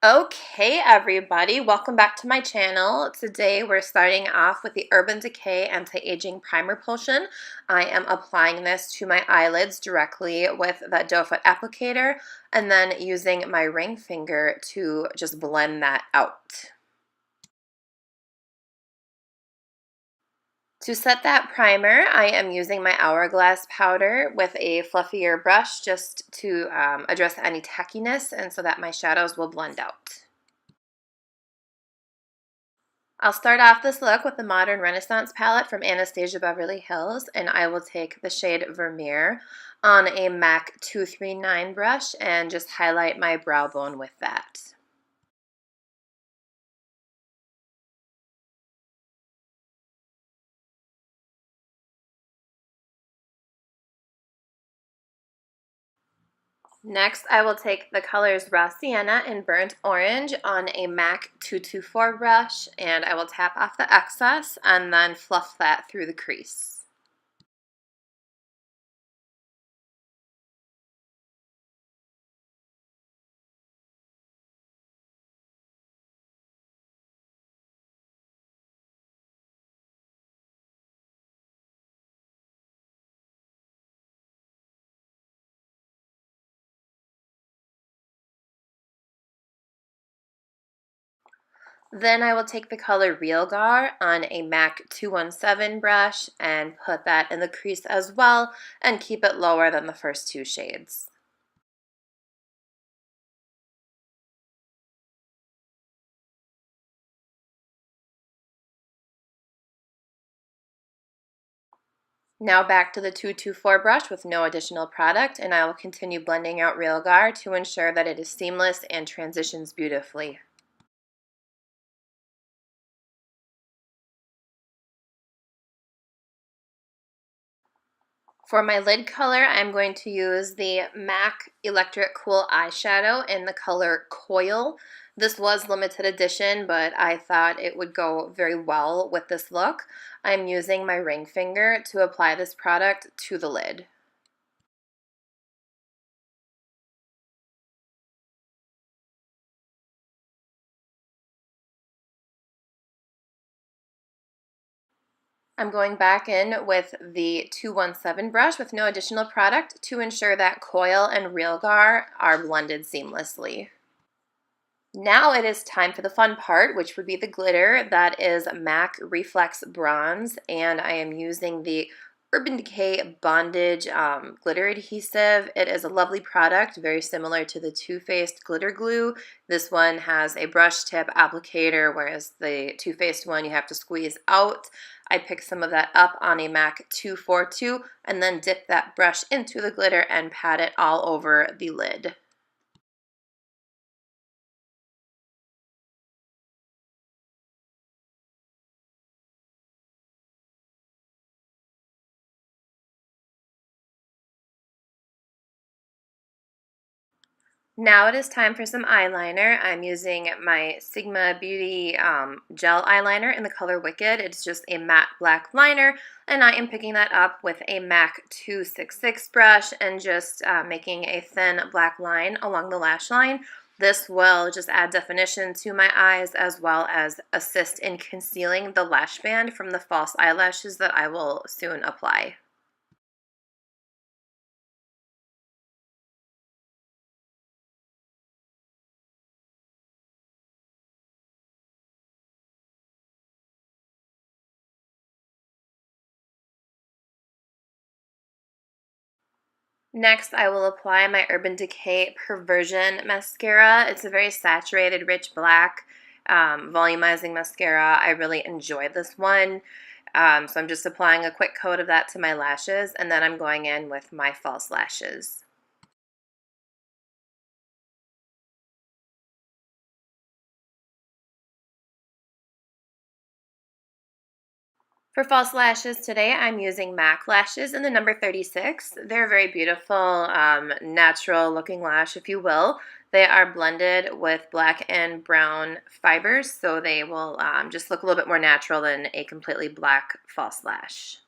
Okay, everybody, welcome back to my channel. Today we're starting off with the Urban Decay Anti-Aging Primer Potion. I am applying this to my eyelids directly with the doe foot applicator and then using my ring finger to just blend that out. To set that primer, I am using my Hourglass powder with a fluffier brush just to address any tackiness and so that my shadows will blend out. I'll start off this look with the Modern Renaissance palette from Anastasia Beverly Hills, and I will take the shade Vermeer on a MAC 239 brush and just highlight my brow bone with that. Next, I will take the colors Raw Sienna and Burnt Orange on a MAC 224 brush, and I will tap off the excess and then fluff that through the crease. Then I will take the color Real Gar on a MAC 217 brush and put that in the crease as well and keep it lower than the first two shades. Now back to the 224 brush with no additional product, and I will continue blending out Real Gar to ensure that it is seamless and transitions beautifully. For my lid color, I'm going to use the MAC Electric Cool Eyeshadow in the color Coil. This was limited edition, but I thought it would go very well with this look. I'm using my ring finger to apply this product to the lid. I'm going back in with the 217 brush with no additional product to ensure that Coil and Real Gar are blended seamlessly. Now it is time for the fun part, which would be the glitter. That is MAC Reflex Bronze, and I am using the Urban Decay Bondage glitter adhesive. It is a lovely product, very similar to the Too Faced glitter glue. This one has a brush tip applicator, whereas the Too Faced one you have to squeeze out. I picked some of that up on a MAC 242 and then dip that brush into the glitter and pat it all over the lid. Now it is time for some eyeliner. I'm using my Sigma Beauty gel eyeliner in the color Wicked. It's just a matte black liner, and I am picking that up with a MAC 266 brush and just making a thin black line along the lash line. This will just add definition to my eyes as well as assist in concealing the lash band from the false eyelashes that I will soon apply. Next, I will apply my Urban Decay Perversion Mascara. It's a very saturated, rich black volumizing mascara. I really enjoy this one. So I'm just applying a quick coat of that to my lashes, and then I'm going in with my false lashes. For false lashes today, I'm using MAC lashes in the number 36. They're a very beautiful, natural looking lash, if you will. They are blended with black and brown fibers, so they will just look a little bit more natural than a completely black false lash.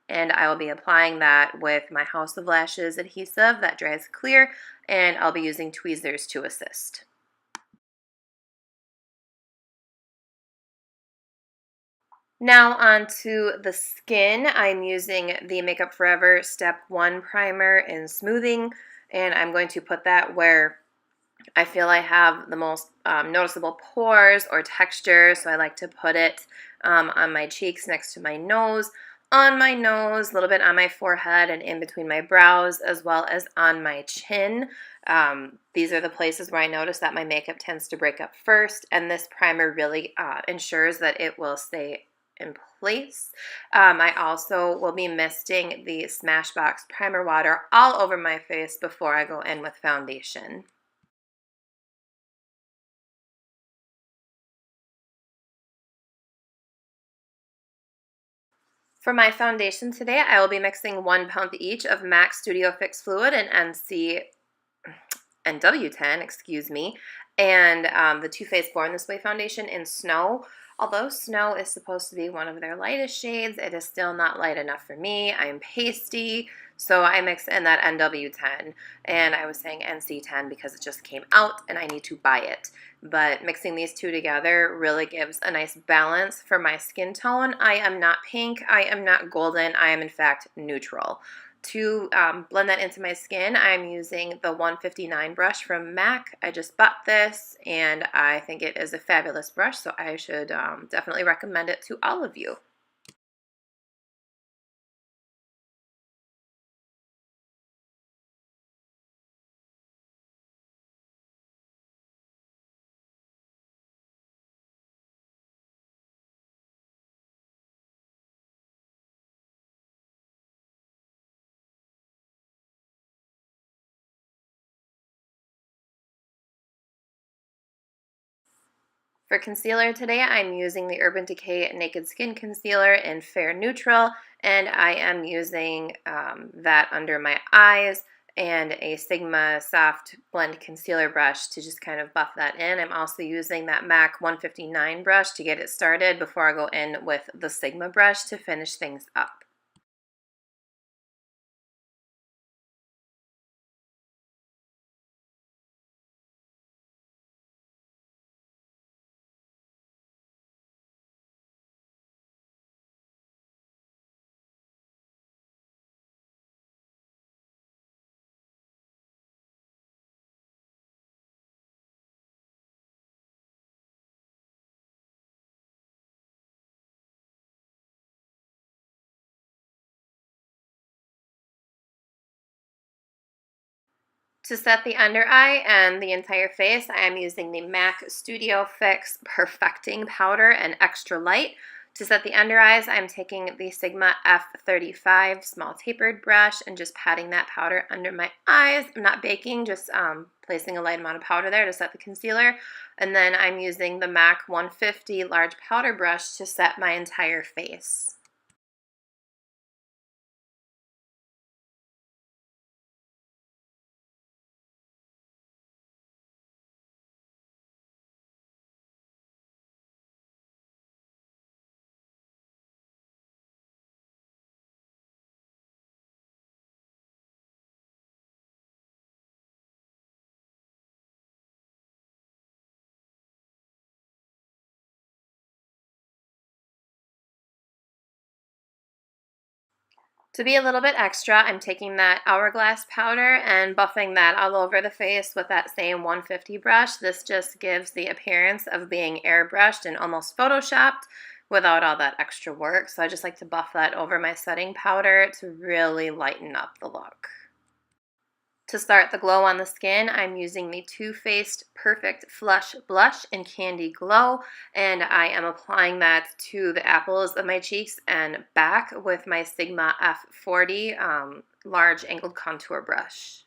And I will be applying that with my House of Lashes adhesive that dries clear, and I'll be using tweezers to assist. Now onto the skin. I'm using the Makeup Forever Step 1 Primer in Smoothing, and I'm going to put that where I feel I have the most noticeable pores or texture, so I like to put it on my cheeks next to my nose, on my nose, a little bit on my forehead and in between my brows, as well as on my chin. These are the places where I notice that my makeup tends to break up first, and this primer really ensures that it will stay in place. I also will be misting the Smashbox Primer Water all over my face before I go in with foundation. For my foundation today, I will be mixing 1 pump each of MAC Studio Fix Fluid and NW10, excuse me, and the Too Faced Born This Way foundation in Snow. Although Snow is supposed to be one of their lightest shades, it is still not light enough for me. I am pasty, so I mix in that NW10, and I was saying NC10 because it just came out and I need to buy it. But mixing these two together really gives a nice balance for my skin tone. I am not pink, I am not golden, I am in fact neutral. To blend that into my skin, I'm using the 159 brush from MAC. I just bought this, and I think it is a fabulous brush, so I should definitely recommend it to all of you. For concealer today, I'm using the Urban Decay Naked Skin Concealer in Fair Neutral, and I am using that under my eyes and a Sigma Soft Blend Concealer brush to just kind of buff that in. I'm also using that MAC 159 brush to get it started before I go in with the Sigma brush to finish things up. To set the under eye and the entire face, I am using the MAC Studio Fix Perfecting Powder and Extra Light. To set the under eyes, I'm taking the Sigma F35 small tapered brush and just patting that powder under my eyes. I'm not baking, just placing a light amount of powder there to set the concealer. And then I'm using the MAC 150 large powder brush to set my entire face. To be a little bit extra, I'm taking that Hourglass powder and buffing that all over the face with that same 150 brush. This just gives the appearance of being airbrushed and almost photoshopped without all that extra work. So I just like to buff that over my setting powder to really lighten up the look. To start the glow on the skin, I'm using the Too Faced Perfect Flush Blush in Candy Glow, and I am applying that to the apples of my cheeks and back with my Sigma F40 large angled contour brush.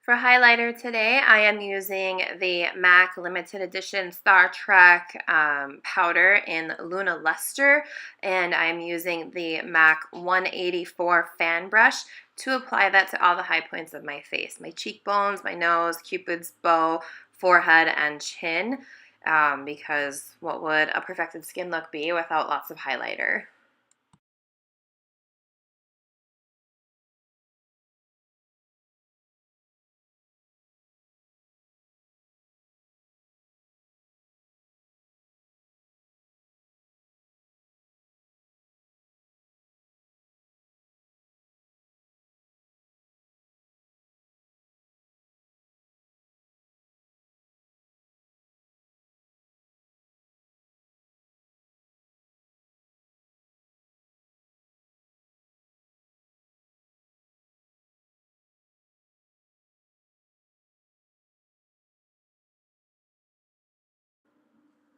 For highlighter today, I am using the MAC Limited Edition Star Trek powder in Luna Luster, and I'm using the MAC 184 fan brush to apply that to all the high points of my face, my cheekbones, my nose, Cupid's bow, forehead, and chin, because what would a perfected skin look be without lots of highlighter?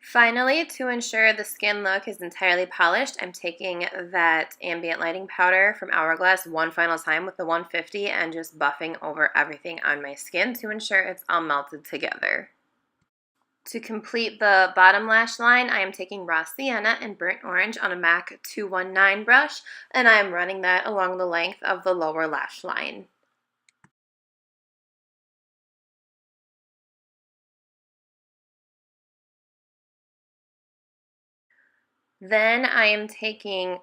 Finally, to ensure the skin look is entirely polished, I'm taking that ambient lighting powder from Hourglass one final time with the 150 and just buffing over everything on my skin to ensure it's all melted together. To complete the bottom lash line, I am taking Raw Sienna and Burnt Orange on a MAC 219 brush, and I am running that along the length of the lower lash line. Then I am taking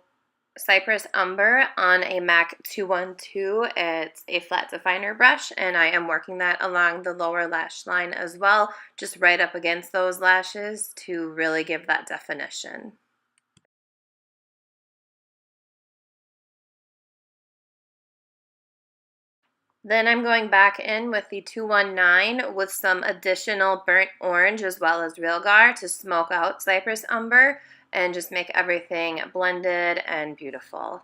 Cypress Umber on a MAC 212. It's a flat definer brush, and I am working that along the lower lash line as well, just right up against those lashes to really give that definition. Then I'm going back in with the 219 with some additional burnt orange as well as Realgar to smoke out Cypress Umber and just make everything blended and beautiful.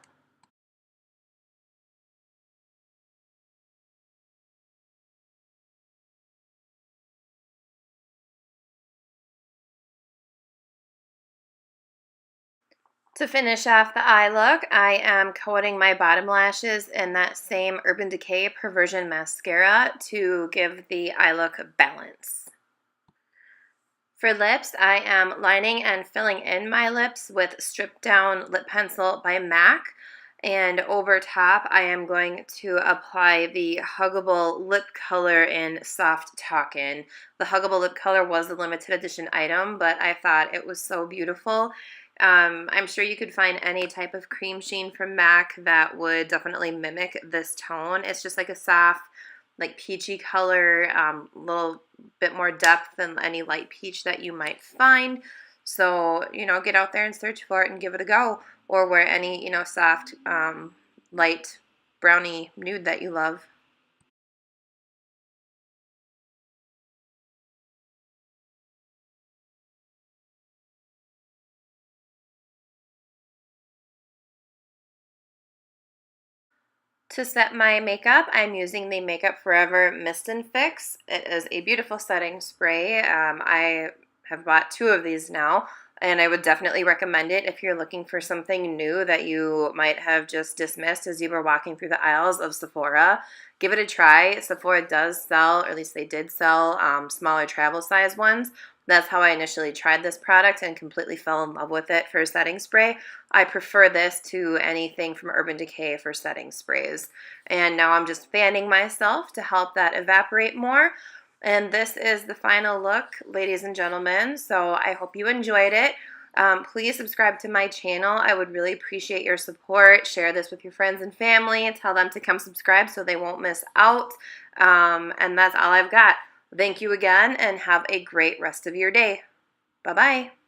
To finish off the eye look, I am coating my bottom lashes in that same Urban Decay Perversion Mascara to give the eye look balance. For lips, I am lining and filling in my lips with Stripped Down Lip Pencil by MAC. And over top, I am going to apply the Huggable Lip Color in Soft Talkin'. The Huggable Lip Color was a limited edition item, but I thought it was so beautiful. I'm sure you could find any type of cream sheen from MAC that would definitely mimic this tone. It's just like a soft, like peachy color, little bit more depth than any light peach that you might find. So, get out there and search for it and give it a go. Or wear any, soft, light brownie nude that you love. To set my makeup, I'm using the Makeup Forever Mist and Fix. It is a beautiful setting spray. I have bought 2 of these now, and I would definitely recommend it if you're looking for something new that you might have just dismissed as you were walking through the aisles of Sephora. Give it a try. Sephora does sell, or at least they did sell, smaller travel size ones. That's how I initially tried this product and completely fell in love with it for a setting spray. I prefer this to anything from Urban Decay for setting sprays. And now I'm just fanning myself to help that evaporate more. And this is the final look, ladies and gentlemen. So I hope you enjoyed it. Please subscribe to my channel. I would really appreciate your support. Share this with your friends and family and tell them to come subscribe so they won't miss out. And that's all I've got. Thank you again and have a great rest of your day. Bye-bye.